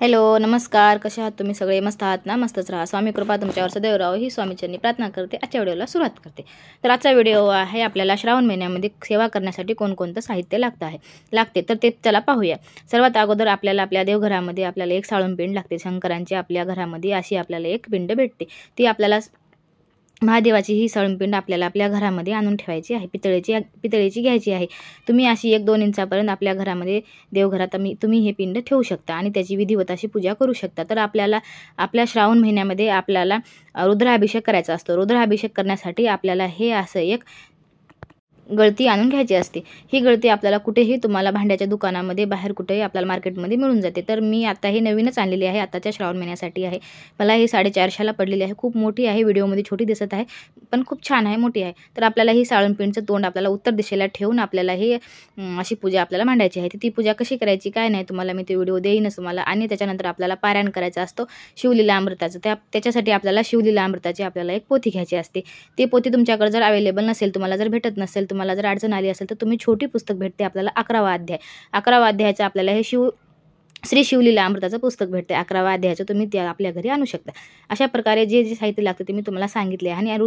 Hello नमस्कार, कसे आहात तुम्ही सगळे? मस्त आहात ना? मस्तच राहा. स्वामी कृपा तुमच्यावर सदैव राहो ही स्वामीचरणी प्रार्थना करते. आजच्या व्हिडिओला सुरुवात करते. तर आजचा व्हिडिओ आहे आपल्याला श्रावण महिन्यामध्ये सेवा करण्यासाठी कोणकोणतं साहित्य लागते तर ते चला पाहूया. सर्वात अगोदर आपल्याला आपल्या देवघरामध्ये आपल्याला एक साळून पिंड लागते. शंकरांची आपल्या घरामध्ये अशी आपल्याला एक पिंड भेटते. ती आपल्याला महादेवाची ही साळूनपिंड आपल्याला आपल्या घरामध्ये आणून ठेवायची आहे. पितळेची घ्यायची आहे. तुम्ही अशी 1-2 इंचापर्यंत आपल्या घरामध्ये देवघरात तुम्ही हे पिंड ठेवू शकता आणि त्याची विधिवत अशी पूजा करू शकता. तर आपल्याला आपल्या श्रावण महिन्यामध्ये आपल्याला रुद्राभिषेक करायचा असतो. रुद्राभिषेक करण्यासाठी आपल्याला हे असं एक गळती आणून घ्यायची असते. ही गळती आपल्याला कुठेही तुम्हाला भांड्याच्या दुकानामध्ये बाहेर कुठेही आपल्याला मार्केटमध्ये मिळून जाते. तर मी आता हे नवीनच आणलेली आहे, आताच्या श्रावण महिन्यासाठी आहे. मला ही 450ला पडलेली आहे. खूप मोठी आहे, व्हिडिओमध्ये छोटी दिसत आहे पण खूप छान आहे, मोठी आहे. तर आपल्याला ही साळूनपिंडचं तोंड आपल्याला उत्तर दिशेला ठेवून आपल्याला ही अशी पूजा आपल्याला मांडायची आहे. ती पूजा कशी करायची काय नाही तुम्हाला मी ते व्हिडिओ देईनच तुम्हाला. आणि त्याच्यानंतर आपल्याला पारायण करायचा असतो शिवलीला अमृताचं. त्याच्यासाठी आपल्याला शिवलीला अमृताची आपल्याला एक पोथी घ्यायची असते. ती पोथी तुमच्याकडे जर अवेलेबल नसेल, तुम्हाला जर भेटत नसेल, तुम्हाला जर अडचण आली असेल तर तुम्ही छोटी पुस्तक भेटते आपल्याला 11वा अध्याय. 11वा अध्यायाचं आपल्याला हे श्री शिवलीला अमृताचं पुस्तक भेटते. 11वा अध्यायाचं तुम्ही ते आपल्या घरी आणू शकता. अशा प्रकारे जे साहित्य लागतं ते मी तुम्हाला सांगितले आहे. आणि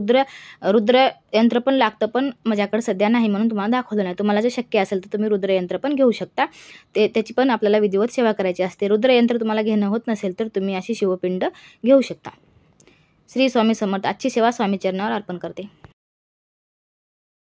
रुद्र यंत्र पण लागतं, पण माझ्याकडे सध्या नाही म्हणून तुम्हाला दाखवलं नाही. तुम्हाला जर शक्य असेल तर तुम्ही रुद्रयंत्र पण घेऊ शकता. त्याची पण आपल्याला विधिवत सेवा करायची असते. रुद्रयंत्र तुम्हाला घेणं होत नसेल तर तुम्ही अशी शिवपिंड घेऊ शकता. श्री स्वामी समर्थ. आजची सेवा स्वामी चरणावर अर्पण करते.